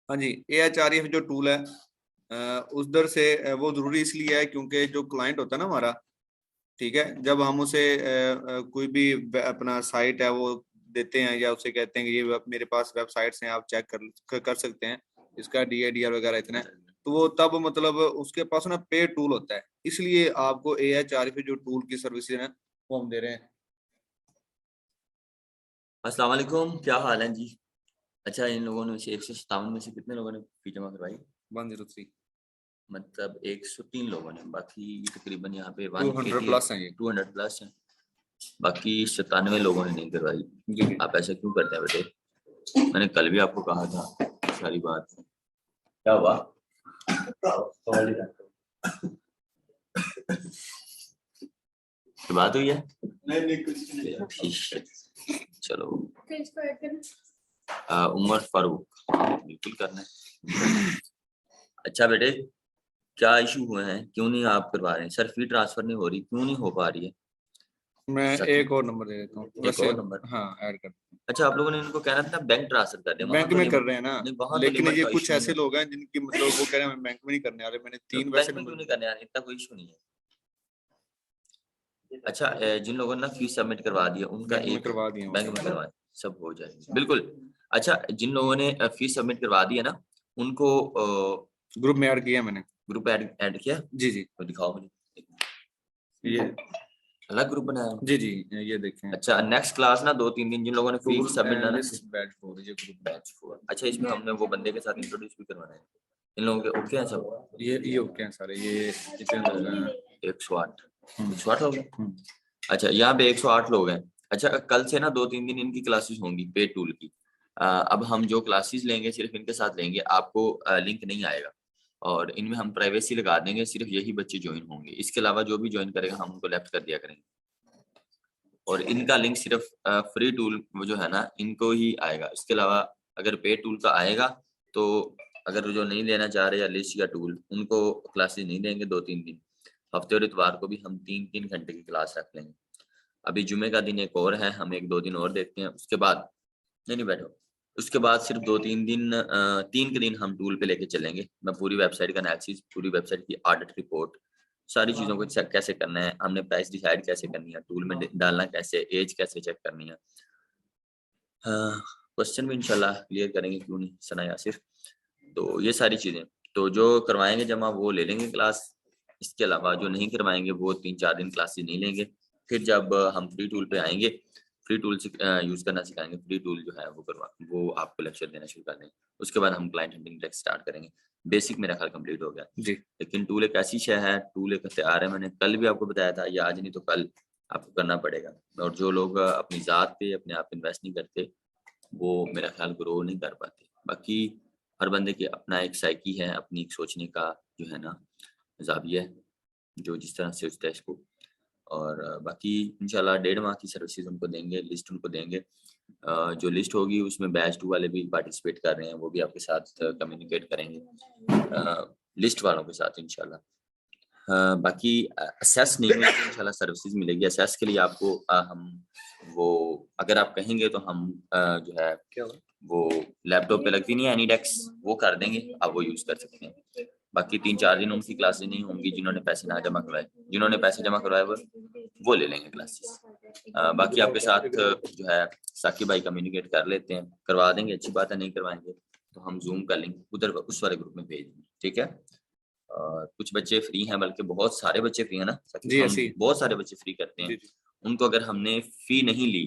हाँ जी, AHREF जो tool है उधर से वो जरूरी इसलिए है क्योंकि जो क्लाइंट होता है ना हमारा, ठीक है, जब हम उसे कोई भी अपना साइट है वो देते हैं या उसे कहते हैं कि ये मेरे पास वेबसाइट्स हैं, आप चेक कर सकते हैं, इसका DADR वगैरह इतना है, तो वो तब मतलब उसके पास ना पे टूल होता है, इसलिए आपको AHREF जो टूल की सर्विस है वो हम दे रहे हैं। अस्सलाम वालेकुम, क्या हाल है जी। अच्छा, इन लोगों ने 157 में से कितने लोगों ने फी जमा करवाई? 103 मतलब 103 लोगों ने, बाकी तकरीबन यहाँ पे 200 प्लस हैं ये। 200 प्लस हैं, बाकी 97 लोगों ने नहीं करवाई। जी। आप ऐसा क्यों करते हैं बेटे? मैंने कल भी आपको कहा था सारी बात। क्या हुआ? बात हुई है? नहीं कुछ नहीं। ठीक है, चलो। उमर फारूक, बिल्कुल करना है। अच्छा बेटे, क्या इशू हुए हैं, क्यों नहीं आप करवा रहे हैं? सर फी ट्रांसफर नहीं हो रही, क्यों नहीं हो पा रही है? मैं एक और नंबर दे देता हूँ एक और नंबर? हाँ, ऐड कर। अच्छा, आप लोगों ने इनको कहना था ना बैंक ट्रांसफर कर दें, बैंक में कर रहे हैं ना, लेकिन ये कुछ ऐसे है। लोग हैं जिनकी मतलब वो कह रहे हैं बैंक में नहीं करने वाले, मैंने तीन वैसे बैंक में क्यों नहीं करने वाले? इतना कोई इशू नहीं है। अच्छा, जिन लोगों ने फीस सबमिट करवा दिया उनका एक करवा दिया, बैंक में करवा, सब हो जाएगा बिल्कुल। अच्छा, जिन लोगों ने फीस सबमिट करवा दी है ना, उनको ग्रुप में ऐड किया मैंने। ग्रुप ऐड किया? जी जी, तो दिखाओ मुझे। ये अलग ग्रुप बनाया? जी जी, ये देखें। अच्छा, नेक्स्ट क्लास ना 2-3 दिन जिन लोगों ने फीस सबमिट ना, बैच 4, ये ग्रुप बैच 4। अच्छा, इसमें हमने वो बंदे के साथ इंट्रोड्यूस भी करवाना है। इन लोगों के ओके हैं सब? ये ओके हैं सारे, ये कितने लोग हैं? 108 108 लोग हैं। अच्छा, यहाँ पे 108 लोग हैं। अच्छा, कल से ना 2-3 दिन इनकी क्लासेस होंगी पे टूल की। अब हम जो क्लासेस लेंगे सिर्फ इनके साथ लेंगे, आपको लिंक नहीं आएगा, और इनमें हम प्राइवेसी लगा देंगे, सिर्फ यही बच्चे ज्वाइन होंगे, इसके अलावा जो भी ज्वाइन करेगा हम उनको लेफ्ट कर दिया करेंगे। और इनका लिंक सिर्फ फ्री टूल जो है ना इनको ही आएगा, इसके अलावा अगर पे टूल का आएगा तो अगर जो नहीं लेना चाह रहे या लिस्ट या टूल, उनको क्लासेस नहीं देंगे 2-3 दिन। हफ्ते और इतवार को भी हम 3-3 घंटे की क्लास रख लेंगे। अभी जुमे का दिन एक और है, हम 1-2 दिन और देखते हैं, उसके बाद नहीं बैठो, उसके बाद सिर्फ 2-3 दिन 3 के दिन हम टूल पे लेके चलेंगे। मैं पूरी वेबसाइट का एनालिसिस, पूरी वेबसाइट की ऑडिट रिपोर्ट, सारी चीज़ों को चेक कैसे करना है, हमने प्राइस डिसाइड कैसे करनी है, टूल में डालना कैसे, एज कैसे चेक करनी है, क्वेश्चन भी इंशाल्लाह क्लियर करेंगे, क्यों नहीं सना यासिर। तो ये सारी चीज़ें, तो जो करवाएंगे जमा वो ले लेंगे क्लास, इसके अलावा जो नहीं करवाएंगे वो 3-4 दिन क्लासेस नहीं लेंगे। फिर जब हम फ्री टूल पे आएंगे, फ्री टूल से यूज़ करना सिखाएंगे, फ्री टूल जो है वो आपको लेक्चर देना शुरू कर देंगे। उसके बाद हम क्लाइंट हंटिंग ट्रैक स्टार्ट करेंगे। बेसिक मेरा ख्याल कंप्लीट हो गया जी। लेकिन टूल एक ऐसी शय है, टूल एक हथियार है, मैंने कल भी आपको बताया था, या आज नहीं तो कल आपको करना पड़ेगा। और जो लोग अपनी ज़ात पे अपने आप इन्वेस्ट नहीं करते वो मेरा ख्याल ग्रो नहीं कर पाते। बाकी हर बंदे के अपना एक साइकी है, अपनी एक सोचने का जो है ना ज़ाविया है, जो जिस तरह से सोचता है इसको। और बाकी इंशाल्लाह 1.5 माह की सर्विसेज उनको देंगे, लिस्ट उनको देंगे। जो लिस्ट होगी उसमें बैच 2 वाले भी पार्टिसिपेट कर रहे हैं, वो भी आपके साथ कम्युनिकेट करेंगे लिस्ट वालों के साथ इंशाल्लाह। बाकी असेस नहीं मिलेगी इंशाल्लाह, सर्विसेज मिलेगी। असेस के लिए आपको हम वो अगर आप कहेंगे तो हम जो है क्या वो लैपटॉप पे लगती नहीं है एनीडेक्स, वो कर देंगे, आप वो यूज कर सकते हैं। बाकी 3-4 दिन उनकी क्लासेस नहीं होंगी, जिन्होंने पैसे ना जमा करवाए, जिन्होंने पैसे जमा करवाए वो ले लेंगे क्लासेस। बाकी आपके साथ जो है साकिब भाई कम्युनिकेट कर लेते हैं, करवा देंगे, अच्छी बात है, नहीं करवाएंगे तो हम जूम का लिंक उधर उस वाले ग्रुप में भेज देंगे, ठीक है। और कुछ बच्चे फ्री हैं, बल्कि बहुत सारे बच्चे फ्री हैं ना जी, हम बहुत सारे बच्चे फ्री करते हैं। उनको अगर हमने फी नहीं ली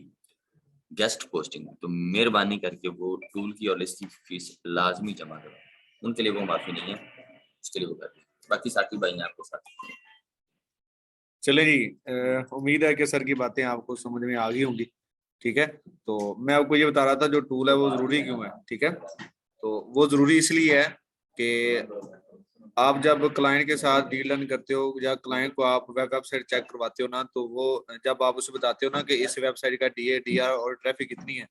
गेस्ट पोस्टिंग, तो मेहरबानी करके वो टूल की और लिस्ट की फीस लाजमी जमा करो, उनके लिए वो माफी नहीं है, उसके लिए वो कर दें। बाकी साकिब भाई हैं आपके साथ। चले जी, उम्मीद है कि सर की बातें आपको समझ में आ गई होंगी, ठीक है। तो मैं आपको ये बता रहा था जो टूल है वो जरूरी क्यों है, ठीक है। तो वो जरूरी इसलिए है कि आप जब क्लाइंट के साथ डील रन करते हो या क्लाइंट को आप वेबसाइट चेक करवाते हो ना, तो वो जब आप उसे बताते हो ना कि इस वेबसाइट का DADR और ट्रैफिक कितनी है,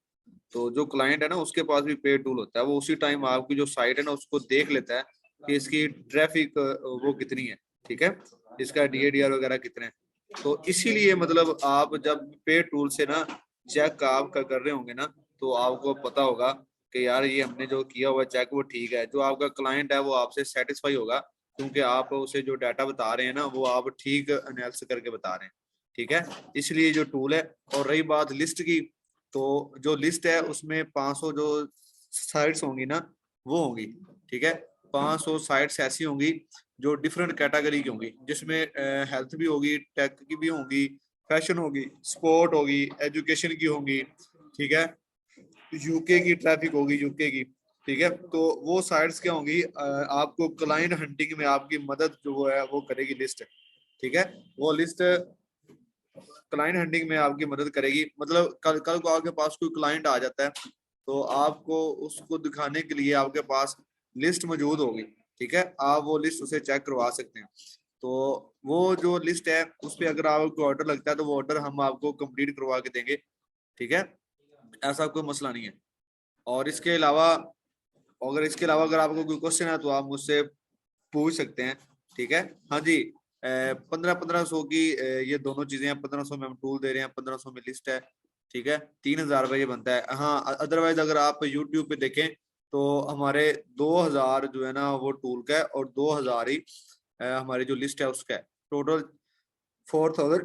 तो जो क्लाइंट है ना उसके पास भी पे टूल होता है, वो उसी टाइम आपकी जो साइट है ना उसको देख लेता है कि इसकी ट्रैफिक वो कितनी है, ठीक है, इसका DADR वगैरह कितने हैं। तो इसीलिए मतलब आप जब पे टूल से ना चेक आपका कर रहे होंगे ना, तो आपको पता होगा कि यार ये हमने जो किया हुआ चेक वो ठीक है। जो आपका क्लाइंट है वो आपसे सेटिस्फाई होगा, क्योंकि आप उसे जो डाटा बता रहे हैं ना वो आप ठीक एनालिसिस करके बता रहे हैं, ठीक है। इसलिए जो टूल है। और रही बात लिस्ट की, तो जो लिस्ट है उसमें 500 जो साइट्स होंगी ना वो होंगी, ठीक है। 500 साइट्स ऐसी होंगी जो डिफरेंट कैटेगरी की होंगी, जिसमें हेल्थ भी होगी, टेक की भी होगी, फैशन होगी, स्पोर्ट होगी, एजुकेशन की होगी, ठीक है। यूके की ट्रैफिक होगी, यूके की, ठीक है। तो वो साइट्स क्या होंगी, आपको क्लाइंट हंटिंग में आपकी मदद जो है वो करेगी लिस्ट, ठीक है। वो लिस्ट क्लाइंट हंटिंग में आपकी मदद करेगी। मतलब कल कल को आपके पास कोई क्लाइंट आ जाता है, तो आपको उसको दिखाने के लिए आपके पास लिस्ट मौजूद होगी, ठीक है। आप वो लिस्ट उसे चेक करवा सकते हैं। तो वो जो लिस्ट है उस पर अगर आपको ऑर्डर लगता है तो वो ऑर्डर हम आपको कंप्लीट करवा के देंगे, ठीक है। ऐसा कोई मसला नहीं है। और इसके अलावा, अगर आपको कोई क्वेश्चन है तो आप मुझसे पूछ सकते हैं, ठीक है। हाँ जी। 1500 की ये दोनों चीजें हैं। 1500 में हम टूल दे रहे हैं, 1500 में लिस्ट है, ठीक है। 3000 रुपये ये बनता है। हाँ, अदरवाइज अगर आप यूट्यूब पे देखें तो हमारे 2000 जो है ना वो टूल का है, और 2000 ही हमारी जो लिस्ट है उसका है। टोटल 4000।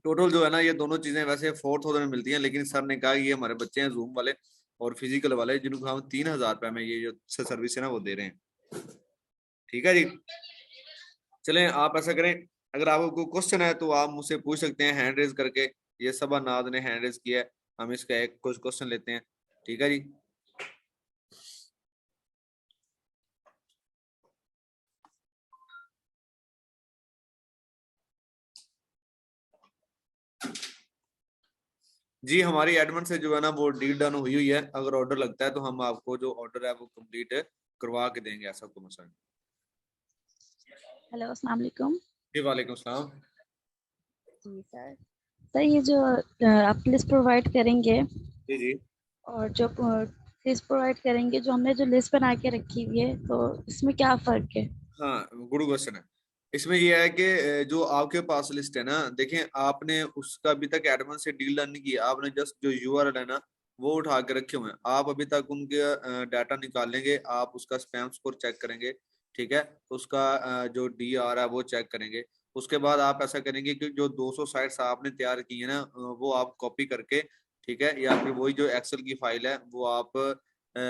टोटल जो है ना ये दोनों चीजें वैसे 4000 में मिलती हैं, लेकिन सर ने कहा कि ये हमारे बच्चे हैं जूम वाले और फिजिकल वाले, जिनको हम 3000 रुपये में ये जो सर्विस है ना वो दे रहे हैं, ठीक है जी। चलें, आप ऐसा करें, अगर आपको कोई क्वेश्चन है तो आप मुझसे पूछ सकते हैं हैंड रेज करके। ये सबा नाद ने हैंड रेज किया है, हम इसका एक कुछ क्वेश्चन लेते हैं, ठीक है जी। जी, हमारी एडमिन से जो है ना वो डील डन हुई हुई है। अगर ऑर्डर लगता है तो हम आपको जो ऑर्डर है वो कंप्लीट करवा के देंगे, ऐसा कोई मसला नहीं। हेलो, अस्सलाम वालेकुम। जी वालेकुम सलाम। जी सर। सर ये जो आप लिस्ट प्रोवाइड करेंगे, जी जी। और जो लिस्ट प्रोवाइड करेंगे, जो हमने जो लिस्ट बना के रखी हुई है, तो इसमें क्या फ़र्क है? हाँ, गुड क्वेश्चन है। इसमें ये है कि जो आपके पास लिस्ट है ना, देखें आपने उसका अभी तक एडमिन से डील डन नहीं किया। आपने जस्ट जो यूआरएल है ना वो उठा के रखे हुए हैं। आप अभी तक उनके डाटा निकालेंगे, आप उसका स्पैम स्कोर चेक करेंगे, ठीक है। उसका जो डीआर है वो चेक करेंगे। उसके बाद आप ऐसा करेंगे कि जो 200 साइट्स आपने तैयार की है ना वो आप कॉपी करके, ठीक है, या फिर वही जो एक्सेल की फाइल है वो आप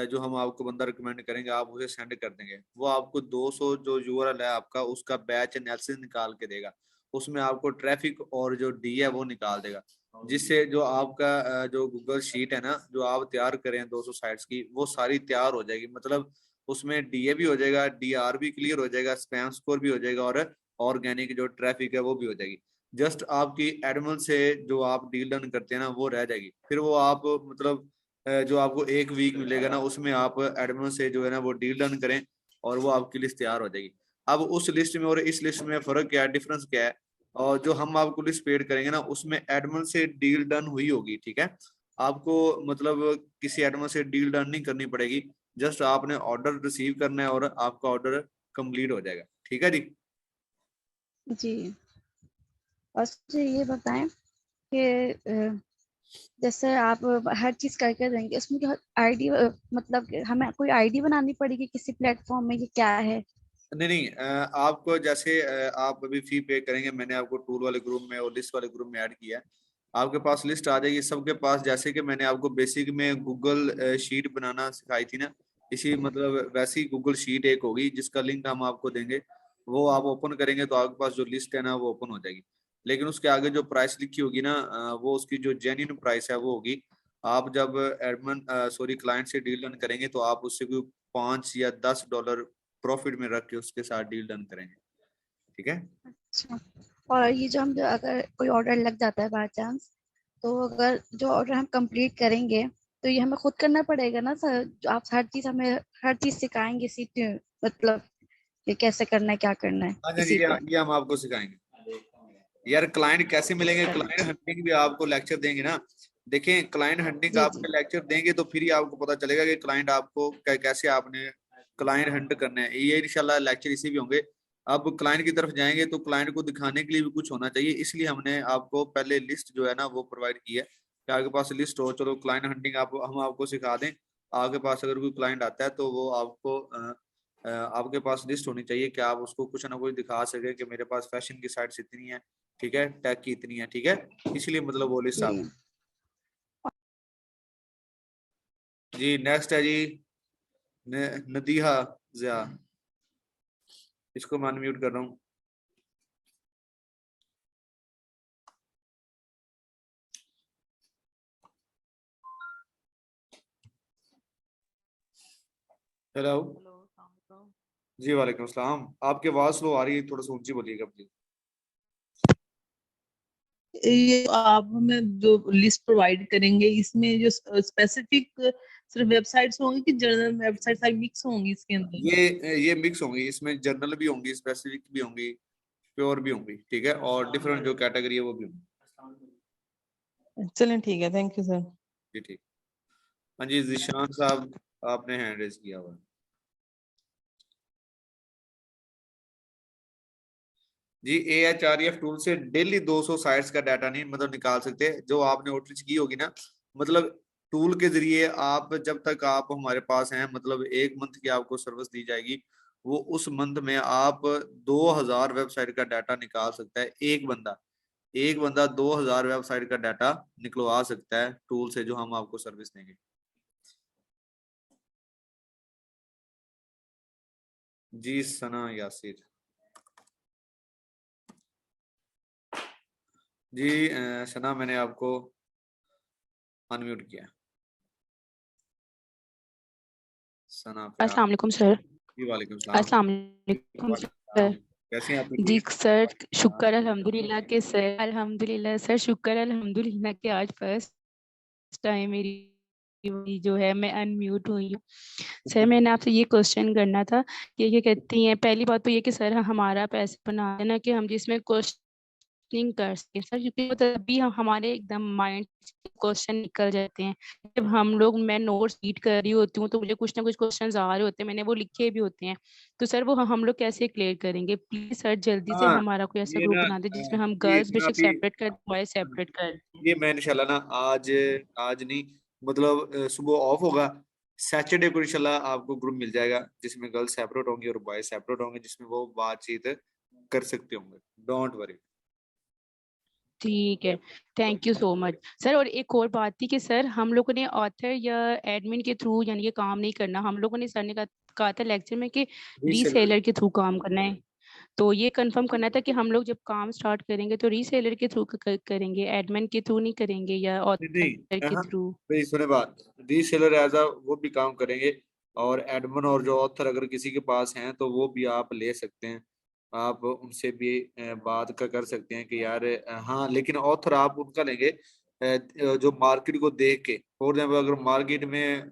जो हम आपको बंदा रिकमेंड करेंगे आप उसे सेंड कर देंगे। वो आपको 200 जो यूआरएल है आपका उसका बैच एनालिसिस निकाल के देगा। उसमें आपको ट्रैफिक और जो डी है वो निकाल देगा, जिससे जो आपका जो गूगल शीट है ना जो आप तैयार करें 200 साइट्स की वो सारी तैयार हो जाएगी। मतलब उसमें डीए भी हो जाएगा, डीआर भी क्लियर हो जाएगा, स्पैम स्कोर भी हो जाएगा, और ऑर्गेनिक जो ट्रैफिक है वो भी हो जाएगी। जस्ट आपकी एडमिन से जो आप डील डन करते हैं ना वो रह जाएगी। फिर वो आप मतलब जो आपको एक वीक मिलेगा ना उसमें आप एडमिन से जो है ना वो डील डन करें और वो आपकी लिस्ट तैयार हो जाएगी। अब उस लिस्ट में और इस लिस्ट में फर्क क्या है, डिफरेंस क्या है? और जो हम आपको लिस्ट पेड करेंगे ना उसमें एडमिन से डील डन हुई होगी, ठीक है। आपको मतलब किसी एडमिन से डील डन नहीं करनी पड़ेगी। जस्ट आपने ऑर्डर रिसीव करना है और आपका ऑर्डर कंप्लीट हो जाएगा, ठीक है जी। जी। और मुझे ये बताएं कि जैसे आप हर चीज़ करके देंगे, उसमें क्या आईडी, मतलब कि हमें कोई आईडी बनानी पड़ेगी किसी प्लेटफॉर्म में, ये क्या है? नहीं नहीं, आपको जैसे आप अभी फी पे करेंगे, मैंने आपको टूल वाले ग्रुप में और लिस्ट वाले ग्रुप में ऐड किया है। आपके पास लिस्ट आ जाएगी सबके पास। जैसे कि मैंने आपको बेसिक में गूगल शीट बनाना सिखाई थी ना, इसी मतलब वैसी गूगल शीट एक होगी जिसका लिंक हम आपको देंगे। वो आप ओपन करेंगे तो आपके पास जो लिस्ट है ना वो ओपन हो जाएगी। लेकिन उसके आगे जो प्राइस लिखी होगी ना वो उसकी जो जेन्युइन प्राइस है वो होगी। आप जब एडमन सॉरी क्लाइंट से डील डन करेंगे तो आप उससे कोई $5 या $10 प्रॉफिट में रख के उसके साथ डील डन करेंगे, ठीक है। अच्छा। और ये जो हम, जो अगर कोई ऑर्डर लग जाता है बाय चांस, तो अगर जो ऑर्डर हम कंप्लीट करेंगे, तो ये हमें खुद करना पड़ेगा ना सर? जो आप हर चीज़ हमें हर चीज़ सिखाएंगे मतलब ये कैसे करना है, क्या करना है हाँ जी, इसी पे? ये हम आपको सिखाएंगे। यार क्लाइंट कैसे मिलेंगे, चलिए क्लाइंट ठीक। हंटिंग भी आपको लेक्चर देंगे ना। देखें, क्लाइंट हंटिंग जी जी। आपके लेक्चर देंगे तो फिर ही आपको पता चलेगा कि क्लाइंट आपको कैसे आपने क्लाइंट हंट करना है। ये इंशाल्लाह लेक्चर इसी भी होंगे। अब क्लाइंट की तरफ जाएंगे तो क्लाइंट को दिखाने के लिए भी कुछ होना चाहिए, इसलिए हमने आपको पहले लिस्ट जो है ना वो प्रोवाइड की है कि आपके पास लिस्ट हो। चलो क्लाइंट हंटिंग आप हम आपको सिखा दें, आपके पास अगर कोई क्लाइंट आता है तो वो आपको आपके पास लिस्ट होनी चाहिए कि आप उसको कुछ ना कुछ दिखा सके कि मेरे पास फैशन की साइट्स इतनी है, ठीक है, टैग की इतनी है, ठीक है, इसलिए मतलब वो लिस्ट आप। जी नेक्स्ट है जी नदीहा जिया, इसको मैं अनम्यूट कर रहा हूँ। हेलो जी वालेकुम अस्सलाम, आपकी आवाज स्लो आ रही है, थोड़ा सा ऊंची बोलिएगा प्लीज। ये आप हमें जो लिस्ट प्रोवाइड करेंगे इसमें जो स्पेसिफिक सिर्फ वेबसाइट्स होंगी कि जनरल वेबसाइट सारी मिक्स होंगी इसके अंदर? ये मिक्स होंगी, इसमें जर्नल भी होंगी, स्पेसिफिक भी होंगी, प्योर भी होंगी, ठीक है, और डिफरेंट जो कैटेगरी है वो भी होंगी। चलें ठीक है, थैंक यू सर। जी ठीक। हाँ जी जिशान साहब, आपने हैंड रेज किया हुआ है। जी AHREF टूल से डेली 200 साइट्स का डाटा नहीं मतलब निकाल सकते, जो आपने आउटरीच की होगी ना, मतलब टूल के जरिए आप जब तक आप हमारे पास हैं, मतलब 1 मंथ की आपको सर्विस दी जाएगी, वो उस मंथ में आप 2000 वेबसाइट का डाटा निकाल सकता है। एक बंदा 2000 वेबसाइट का डाटा निकलवा सकता है टूल से, जो हम आपको सर्विस देंगे। जी सना यासिर जी सना मैंने आपको अनम्यूट किया। सना अस्सलाम वालेकुम सर। जी वालेकुम सलाम। अस्सलाम वालेकुम सर। कैसे हैं आप? जी सर शुक्र अल्हम्दुलिल्लाह के सर, अल्हम्दुलिल्लाह सर, शुक्र अल्हम्दुलिल्लाह के आज फर्स्ट टाइम मेरी जो है मैं अनम्यूट हुई हूँ। सर मैंने आपसे ये क्वेश्चन करना था कि ये कहती हैं, पहली बात तो ये कि सर हमारा पैसा बना देना कि हम जिसमें क्वेश्चनिंग कर सकें सर, क्योंकि वो तभी हमारे एकदम माइंड क्वेश्चन निकल जाते हैं। जब हम लोग मैं नोट्स रीड कर रही होती हूँ तो मुझे कुछ ना कुछ क्वेश्चंस आ रहे होते हैं, मैंने वो लिखे भी होते हैं, तो सर वो हम लोग कैसे क्लियर करेंगे? प्लीज सर जल्दी से हाँ हमारा कोई ऐसा ये ग्रुप ना बना दे जिसमें हम ये गर्ल्स इसमें बेसिक अभी सेपरेट कर, बॉयज सेपरेट कर। ये मैं इंशाल्लाह ना आज आज नहीं मतलब सुबह ऑफ होगा, सैटरडे को इंशाल्लाह आपको ग्रुप मिल जाएगा जिसमें गर्ल्स सेपरेट होंगी और बॉयज सेपरेट होंगे, जिसमें वो बातचीत कर सकते होंगे। Don't worry. ठीक है, thank you so much sir. और एक और बात थी कि सर हम लोगों ने ऑथर या एडमिन के थ्रू यानी कि काम नहीं करना, हम लोगों ने सर ने कहा था लेक्चर में कि रीसेलर रीसेलर के थ्रू काम करना है। तो ये कंफर्म करना था कि हम लोग जब काम स्टार्ट करेंगे तो रीसेलर के थ्रू करेंगे, एडमिन के थ्रू नहीं करेंगे या नहीं ऑथर के हाँ थ्रू? भाई सुने बात, रीसेलर एज अ वो भी काम करेंगे, और एडमिन और जो ऑथर अगर किसी के पास हैं तो वो भी आप ले सकते हैं, आप उनसे भी बात कर सकते हैं कि यार हाँ, लेकिन ऑथर आप उनका लेंगे जो मार्केट को देख के। फॉर एग्जाम्पल अगर मार्केट में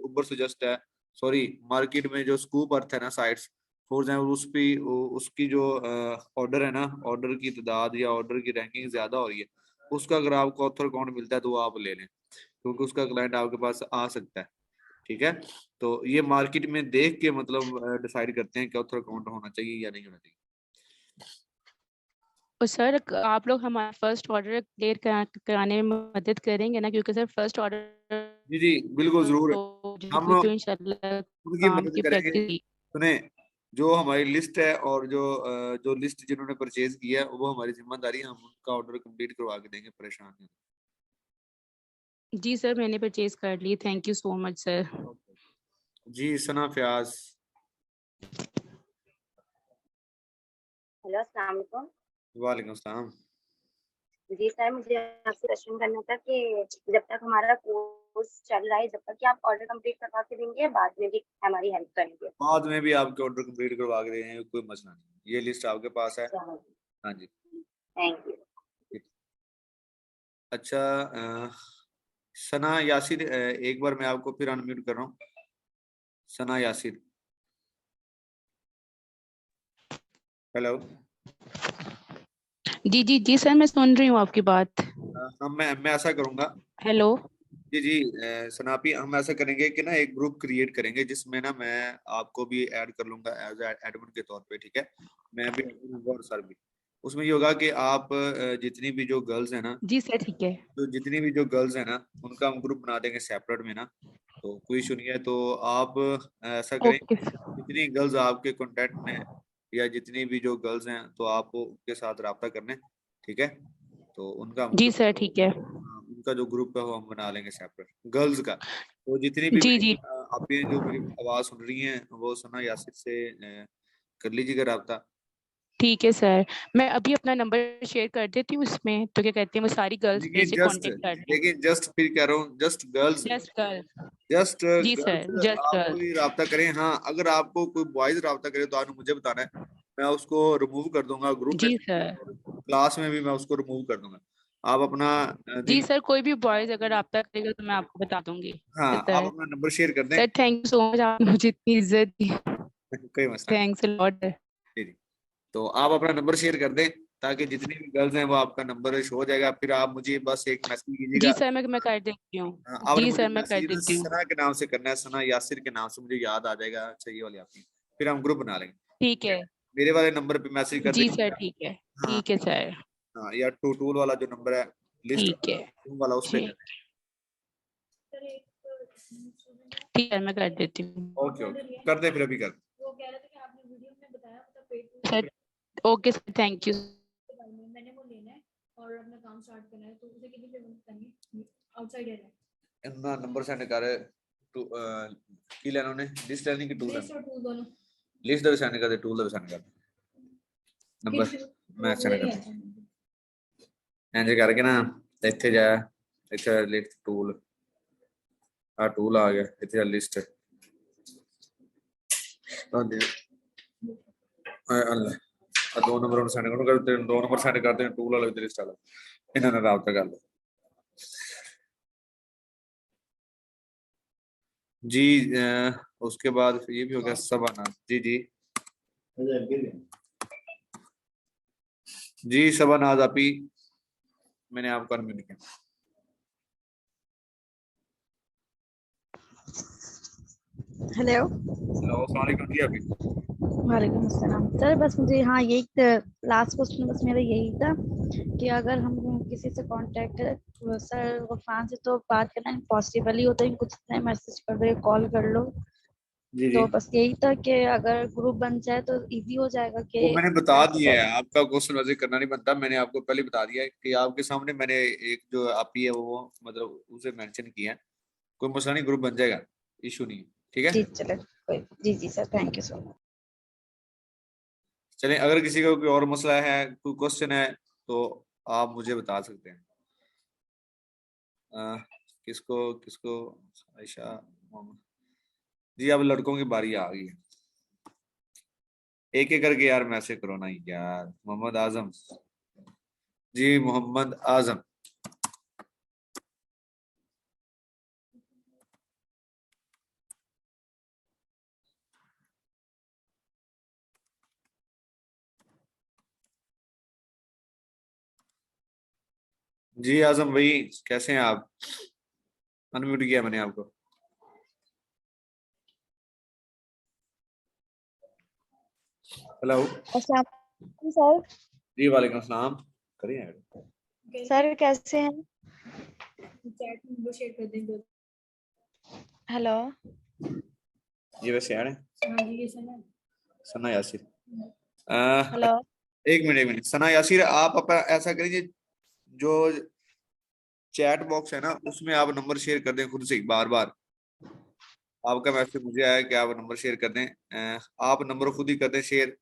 ऊपर सजेस्ट है, सॉरी मार्केट में जो स्कूप अर्थ है ना साइट्स, फॉर एग्जाम्पल उस पे उसकी जो ऑर्डर है ना, ऑर्डर की तादाद या ऑर्डर की रैंकिंग ज्यादा हो रही है, उसका अगर आपको ऑथर अकाउंट मिलता है तो वो आप ले लें, क्योंकि उसका क्लाइंट आपके पास आ सकता है, ठीक है। तो ये मार्केट में देख के मतलब डिसाइड करते हैं कि ऑथर अकाउंट होना चाहिए या नहीं होना चाहिए। और सर आप लोग हमारा फर्स्ट ऑर्डर क्लियर कराने में मदद करेंगे ना, क्योंकि सर फर्स्ट ऑर्डर जी जी बिल्कुल जरूर, तो हम तो इंशाल्लाह उनकी काम मदद की करेंगे। प्रैक्टिस। सुने, जो हमारी लिस्ट है और जो लिस्ट जिन्होंने परचेज किया है वो हमारी जिम्मेदारी है, हम उनका ऑर्डर कंप्लीट करवा के देंगे, परेशान नहीं। जी सर मैंने परचेज कर ली, thank you so much sir. जी सना फयाज। हेलो अस्सलाम वालेकुम। वालेकुम अस्सलाम। जी सर मुझे आपसे क्वेश्चन करना था कि जब तक हमारा कोर्स चल रहा है, जब तक कि आप ऑर्डर कंप्लीट करवा के देंगे, बाद में भी हमारी हेल्प करेंगे? बाद में भी आपके ऑर्डर कंप्लीट करवा के देंगे, कोई मसला नहीं, ये लिस्ट आपके पास है। हाँ जी थैंक यू। अच्छा सना यासिर, एक बार मैं आपको फिर अनम्यूट कर रहा हूँ। सना यासिर, हेलो। जी जी जी सर मैं सुन रही हूँ आपकी बात। मैं ऐसा करूंगा। हेलो। जी जी सनापी, हम ऐसा करेंगे कि ना एक ग्रुप क्रिएट करेंगे जिसमें ना मैं आपको भी ऐड कर लूंगा एज एडमिन के तौर पे, ठीक है। मैं भी admin हूँगा और सर भी। उसमें ये होगा कि आप जितनी भी जो गर्ल्स हैं ना, जी सर ठीक है। तो जितनी भी जो गर्ल्स हैं ना उनका हम ग्रुप बना देंगे सेपरेट में ना, तो कोई इशू नहीं है। तो आप ऐसा करें, ओके जितनी गर्ल्स आपके कांटेक्ट में या जितनी भी जो गर्ल्स हैं तो आप उनके साथ रब्ता कर लें, ठीक है। तो उनका हम जी ग्रुप, सर ठीक है। उनका जो ग्रुप है वो हम बना लेंगे सेपरेट गर्ल्स का। तो जितनी भी जी मेरी जी आप ये जो मेरी आवाज सुन रही हैं वो सना यासिर से कर लीजिएगा रब्ता। ठीक है सर, मैं अभी अपना नंबर शेयर कर देती हूँ उसमें, तो क्या कहते हैं वो सारी गर्ल्स मेरे से कांटेक्ट कर लें। लेकिन जस्ट फिर कह रहा हूँ just girls, just girl. Just जी सर गर्ल्स जस्ट आप गर्ल। कोई रब्ता करें। हाँ, अगर आपको कोई बॉयज रब्ता करे तो आपने मुझे बताना है, मैं उसको रिमूव कर दूंगा ग्रुप में जी से, सर। और क्लास में भी मैं उसको रिमूव कर दूंगा। आप अपना जी दिन, सर, कोई भी बॉयज अगर आपका करेगा तो मैं आपको बता दूंगी। हाँ आप सर अपना नंबर शेयर कर दें। Sir thank you so much, आपने मुझे इतनी इज्जत दी। कोई मसला नहीं। Thanks a lot. जी जी। तो आप अपना नंबर शेयर कर दें ताकि जितनी भी गर्ल्स हैं वो आपका नंबर शो हो जाएगा। फिर आप मुझे बस एक मैसेज जी कीजिएगा। सर मैं कर देती हूँ। हाँ, आपने जी मुझे सर मैं कर मैसेज ना देती हूँ। सना के नाम से करना है, सना यासिर के नाम से, मुझे याद आ जाएगा। अच्छा ये वाली आपकी, फिर हम ग्रुप बना लेंगे। ठीक है। मेरे वाले नंबर पे मैसेज कर जी सर दीजिएगा। ठीक है। हाँ ठीक है सर। हाँ, या टूल वाला जो नंबर है, लिस्ट ठीक है। वाला, उस पे कर ठीक। दें। ठीक है मैं कर देती हूँ ओके ओके, कर दे फिर, अभी कर। Sir. Okay sir thank you. इतना नंबर सेंड कर टू की लेना उन्हें, लिस्ट लेनी की टूल लेना, लिस्ट दे सेंड कर दे, टूल दे सेंड कर नंबर, मैं सेंड कर इंज करके ना ਇੱਥੇ ਜਾ, ਇੱਥੇ ਲਿਸਟ ਟੂਲ, ਆ ਟੂਲ ਆ ਗਿਆ, ਇੱਥੇ ਲਿਸਟ ਆ ਦੇ ਅੱਲਾ ਆ ਦੋ ਨੰਬਰ ਨੂੰ ਸੈਂਡ ਕਰਦੇ, ਦੋ ਨੰਬਰ ਸੈਂਡ ਕਰਦੇ ਟੂਲ ਵਾਲੇ ਤੇ ਲਿਸਟ ਵਾਲਾ, ਇਹਨਾਂ ਨਾਲ ਰਾਬਤਾ ਕਰ ਲਓ जी। उसके बाद ये भी हो गया सबाना। जी जी जी सबानाज आपी, मैंने आपको अनम्यूट किया। हेलो। हेलो अस्सलाम वालेकुम जी आपी। वालेकुम अस्सलाम सर, बस मुझे हाँ यही लास्ट क्वेश्चन बस मेरा यही था कि अगर हम किसी से कांटेक्ट सर गफान से तो बात करना पॉसिबल ही होता है, कुछ नहीं मैसेज कर दो कॉल कर लो, जी जी तो बस यही था कि अगर ग्रुप बन जाए तो इजी हो जाएगा कि वो मैंने बता कैसे दिया करें। है, आपका क्वेश्चन वैसे करना नहीं बनता। मैंने आपको पहले बता दिया है कि आपके सामने मैंने एक जो आपी है वो मतलब उसे मेंशन किया है। कोई मसला नहीं, ग्रुप बन जाएगा, इशू नहीं है, ठीक है। जी चले जी जी sir, thank you so much. चलें, अगर किसी का कोई और मसला है, कोई क्वेश्चन है तो आप मुझे बता सकते हैं। अ, किसको किसको, आयशा, मोहम्मद जी, अब लड़कों की बारी आ गई है। एक एक करके यार मैसेज करो ना यार। मोहम्मद आजम जी, मोहम्मद आजम। जी आजम भाई, कैसे हैं आप? अनम्यूट किया मैंने आपको। हेलो अस्सलाम वालेकुम सर। जी, वालेकुम अस्सलाम। करिए सर कैसे हैं? हेलो। जी, वैसे यार सना यासिर। हेलो। एक मिनट सना यासिर, आप अपना ऐसा करिए, जो चैट बॉक्स है ना उसमें आप नंबर शेयर कर दें खुद से बार बार। आपका मैसेज मुझे आया कि आप नंबर शेयर कर दें। आप नंबर खुद ही कर दें शेयर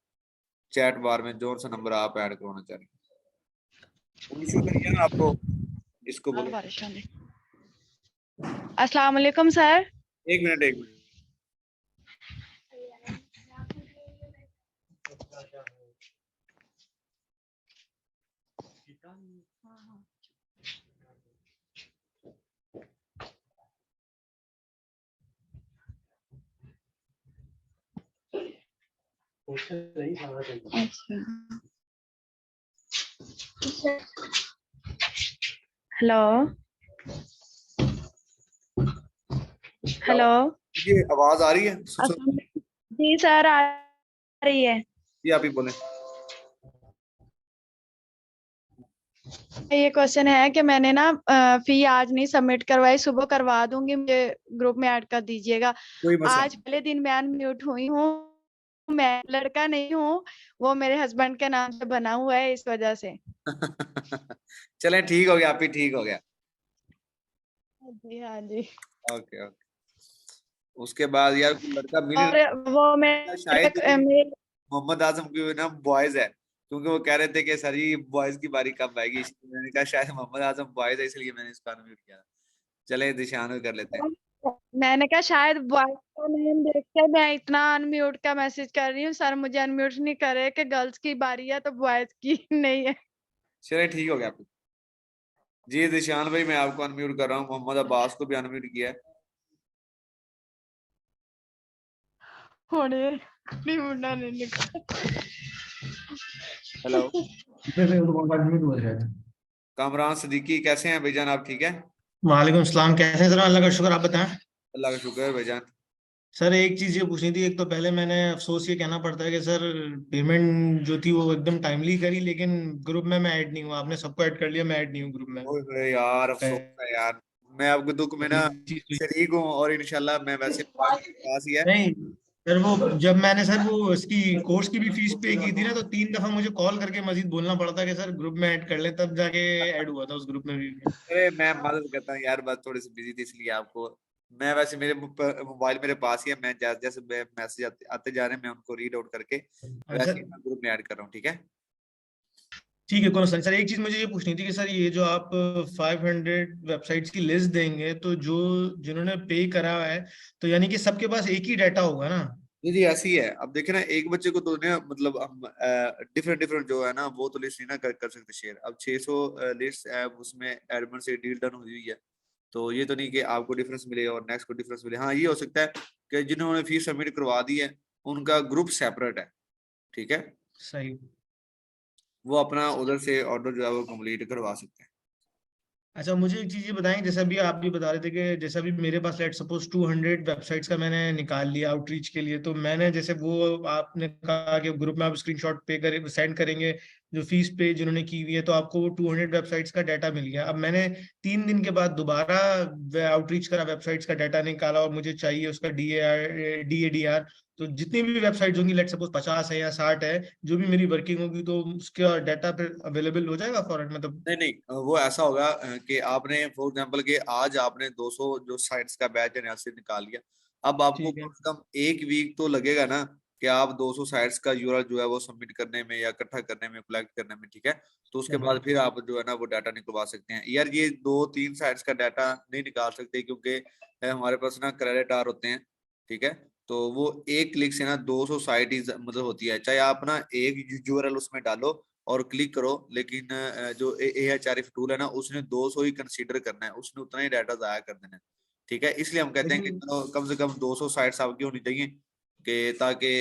चैट बार में, जो सा नंबर आप ऐड करवाना चाह रहे हैं। इशू तो नहीं है ना आपको? इसको बोलो। अस्सलाम वालेकुम सर। एक मिनट एक मिनट। हेलो। हेलो। ये आवाज आ रही है? जी सर, आ रही है। ये आप ही बोले। ये क्वेश्चन है कि मैंने ना फी आज नहीं सबमिट करवाई, सुबह करवा दूंगी, मुझे ग्रुप में ऐड कर दीजिएगा। कोई मसला आज पहले दिन मैं अनम्यूट हुई हूँ, मैं लड़का नहीं हूँ, वो मेरे हस्बैंड के नाम से बना हुआ है, इस वजह से। चले ठीक हो गया, आप ही ठीक हो गया। जी हाँ जी। Okay okay. उसके बाद यार कोई लड़का मिल और वो शायद मेरे मोहम्मद आजम की ना बॉयज है, क्योंकि वो कह रहे थे कि सर ये बॉयज की बारी कब आएगी, इसलिए मैंने कहा शायद मोहम्मद आजम बॉयज है, इसलिए मैंने इसको अनम्यूट किया। चले दिशान में कर लेते हैं। मैंने कहा शायद बॉयज का नेम देख के मैं इतना अनम्यूट का मैसेज कर रही हूँ, सर मुझे अनम्यूट नहीं करे कि गर्ल्स की बारी है तो बॉयज की नहीं है। चले ठीक हो गया आप। जी दिशान भाई, मैं आपको अनम्यूट कर रहा हूँ, मोहम्मद अब्बास को भी अनम्यूट किया है। होने नहीं, मुंडा नहीं निकला। हेलो वालेकुम कामरान सिद्दीकी, कैसे हैं भाईजान, आप ठीक है? सलाम, कैसे हैं सर? अल्लाह का शुक्र, आप बताएं। अल्लाह का शुक्र है भाईजान। सर एक चीज ये पूछनी थी, एक तो पहले मैंने अफसोस ये कहना पड़ता है कि सर पेमेंट जो थी वो एकदम टाइमली करी, लेकिन ग्रुप में मैं ऐड नहीं हुआ। आपने सबको ऐड कर लिया, मैं ऐड नहीं हूँ ग्रुप में। ओए होए यार, अफसोस है यार। मैं आपके दुख में ना पहली चीज तो शरीक हूँ, और इंशाल्लाह मैं वैसे पास ही है। नहीं सर, वो जब मैंने सर वो इसकी कोर्स की भी फीस पे की थी ना, तो 3 दफा मुझे कॉल करके मजीद बोलना पड़ा था कि सर ग्रुप में ऐड कर ले, तब जाके ऐड हुआ था उस ग्रुप में भी। अरे मैं मदद करता हूँ यार, बस थोड़ी सी बिजी थी इसलिए आपको। मैं वैसे मेरे मोबाइल मेरे पास ही है, मैं जैसे जैसे मैसेज आते जा रहे हैं मैं उनको रीड आउट करके अच्छा वैसे ही ग्रुप में ऐड कर रहा हूँ, ठीक है? ठीक है, कौन सर एक चीज मुझे ये पूछनी थी कि सर ये जो आप 500 वेबसाइट्स की लिस्ट देंगे, तो जो जिन्होंने पे करा है, तो यानी कि सबके पास एक ही डाटा होगा ना? जी जी ऐसी ही है। अब देखे ना, एक बच्चे को तो ना मतलब हम डिफरेंट डिफरेंट जो है ना वो तो लिस्ट नहीं ना कर सकते शेयर। अब 600 लिस्ट है, उसमें एडमिन से डील डन हुई है, तो ये तो नहीं कि आपको डिफरेंस मिले और नेक्स्ट को डिफरेंस मिले। हाँ ये हो सकता है कि जिन्होंने फीस सबमिट करवा दी है उनका ग्रुप सेपरेट है, ठीक है, सही। वो अपना उधर से ऑर्डर जो है वो कंप्लीट करवा सकते हैं। अच्छा मुझे एक चीज ये बताएं, जैसा भी आप भी बता रहे थे कि जैसा भी मेरे पास लेट सपोज 200 वेबसाइट्स का मैंने निकाल लिया आउटरीच के लिए, तो मैंने जैसे वो आपने कहा कि ग्रुप में आप स्क्रीनशॉट पे करे सेंड करेंगे जो फीस पे जिन्होंने की हुई है, तो आपको वो 200 वेबसाइट्स का डाटा मिल गया। अब मैंने 3 दिन के बाद दोबारा आउटरीच करा, वेबसाइट्स का डाटा निकाला और मुझे चाहिए उसका DADR। तो जितनी भी वेबसाइट होंगी, लेट सपोज 50 है या 60 है, जो भी मेरी वर्किंग होगी, तो उसका डाटा फिर अवेलेबल हो जाएगा फॉरन, मतलब? नहीं नहीं, वो ऐसा होगा कि आपने फॉर एग्जांपल कि आज आपने 200 जो साइट्स का बैच है यहाँ से निकाल लिया। अब आपको ठीक है। कम से कम एक वीक तो लगेगा ना कि आप 200 साइट्स का यूआरएल जो है वो सबमिट करने में या इकट्ठा करने में, कलेक्ट करने में, ठीक है? तो उसके सही। बाद फिर आप जो है ना वो डाटा निकलवा सकते हैं यार। ये 2-3 साइट्स का डाटा नहीं निकाल सकते क्योंकि हमारे पास ना क्रेडिट आर होते हैं, ठीक है? तो वो एक क्लिक से ना 200 साइट मतलब होती है, चाहे आप ना एक यूआरएल उसमें डालो और क्लिक करो, लेकिन जो AHRF टूल है ना उसने 200 ही कंसीडर करना है, उसने उतना ही डाटा जाया कर देना है, ठीक है? इसलिए हम कहते हैं कि लेकिन कम से कम 200 साइट्स आपकी होनी चाहिए कि ताकि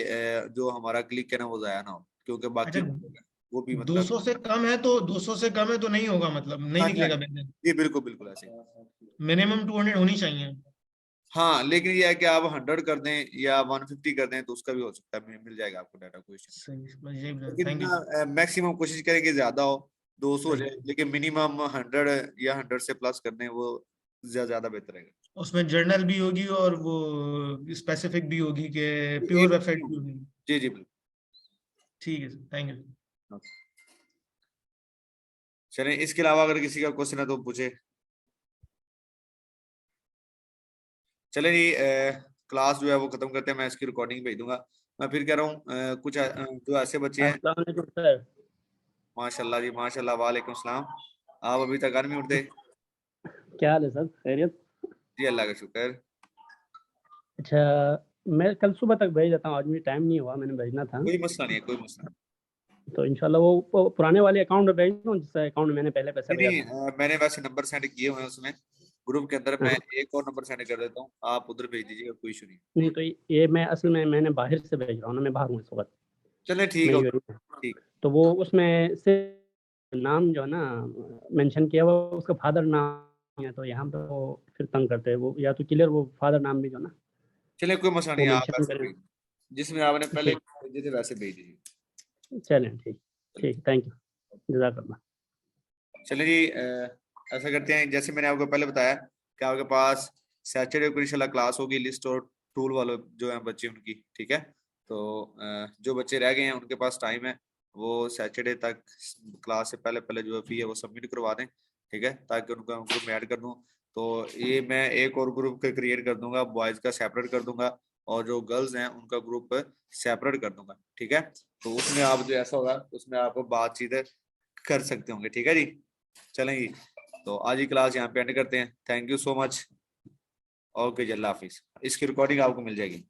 जो हमारा क्लिक है ना वो जाया ना हो, क्योंकि बाकी अच्छा, वो भी मतलब। 200 से कम है तो 200 से कम है तो नहीं होगा, मतलब नहीं हाँ जी हाँ निकलेगा जी। बैलेंस? जी बिल्कुल बिल्कुल ऐसे ही। मिनिमम 200 होनी चाहिए। हाँ लेकिन ये है कि आप 100 कर दें या 150 कर दें तो उसका भी हो सकता है, मिल जाएगा आपको डाटा, कोई इश्यू नहीं। सही, बस यही बता, लेकिन थैंक यू। ना मैक्सिमम कोशिश करें कि ज्यादा हो, 200 हो सही। जाए, लेकिन मिनिमम 100 या 100 से प्लस कर दें, वो ज्यादा बेहतर है। उसमें जर्नल भी होगी और वो स्पेसिफिक भी होगी कि प्योर एक वेबसाइट भी होगी। जी जी बिल्कुल। ठीक है सर, थैंक यू। चलें, इसके अलावा अगर किसी का क्वेश्चन है तो पूछे। चले जी, क्लास जो है वो खत्म करते हैं, मैं इसकी रिकॉर्डिंग भेज दूंगा। मैं फिर कह रहा हूँ कुछ जो ऐसे बच्चे हैं। अस्सलाम वालेकुम सर। माशाल्लाह जी माशाल्लाह, वालेकुम सलाम। आप अभी तक नहीं उठते? क्या हाल है सर, खैरियत? जी अल्लाह का शुक्र। अच्छा, मैं कल सुबह तक भेज देता हूँ, आज मुझे टाइम नहीं हुआ, मैंने भेजना था। कोई मसला नहीं है, कोई मसला नहीं। तो इंशाल्लाह वो पुराने वाले अकाउंट में भेज दूँ, जिस अकाउंट में मैंने पहले पैसा भेजा नहीं था। मैंने वैसे नंबर सेंड किए हुए हैं उसमें, ग्रुप के अंदर। मैं हाँ, एक और नंबर सेंड कर देता हूँ, आप उधर भेज दीजिएगा, कोई इशू नहीं। नहीं तो ये मैं असल में मैंने बाहर से भेज रहा हूँ ना, मैं बाहर हूँ इस वक्त, चले ठीक मैं हो, यूएई में। ठीक। तो वो उसमें से नाम जो है ना मेंशन किया हुआ, उसका फादर नाम है तो यहाँ पे वो फिर तंग करते हैं वो, या तो क्लियर वो फादर नाम भी जो ना चलिए कोई मसला वो नहीं है, आप मेंशन ऐसे करें। जिसमें आपने पहले ठीक भेजे थे वैसे भेज दीजिए। चलें, ठीक ठीक, थैंक यू, जज़ाकल्लाह। चलिए जी, ऐसा करते हैं जैसे मैंने आपको पहले बताया कि आपके पास सैटरडे को इंशाल्लाह क्लास होगी लिस्ट और टूल वाले जो हैं बच्चे उनकी, ठीक है। तो जो बच्चे रह गए हैं उनके पास टाइम है, वो सैटरडे तक क्लास से पहले पहले जो फी है वो सबमिट करवा दें, ठीक है, ताकि उनको ग्रुप में ऐड कर दूं। तो ये मैं एक और ग्रुप क्रिएट कर दूंगा, बॉयज का सेपरेट कर दूंगा और जो गर्ल्स हैं उनका ग्रुप सेपरेट कर दूंगा, ठीक है। तो उसमें आप जो ऐसा होगा उसमें आप बातचीत कर सकते होंगे, ठीक है जी। चलें जी, तो आज ही क्लास यहाँ पे एंड करते हैं। Thank you so much. Okay जी, अल्लाह हाफिज। इसकी रिकॉर्डिंग आपको मिल जाएगी।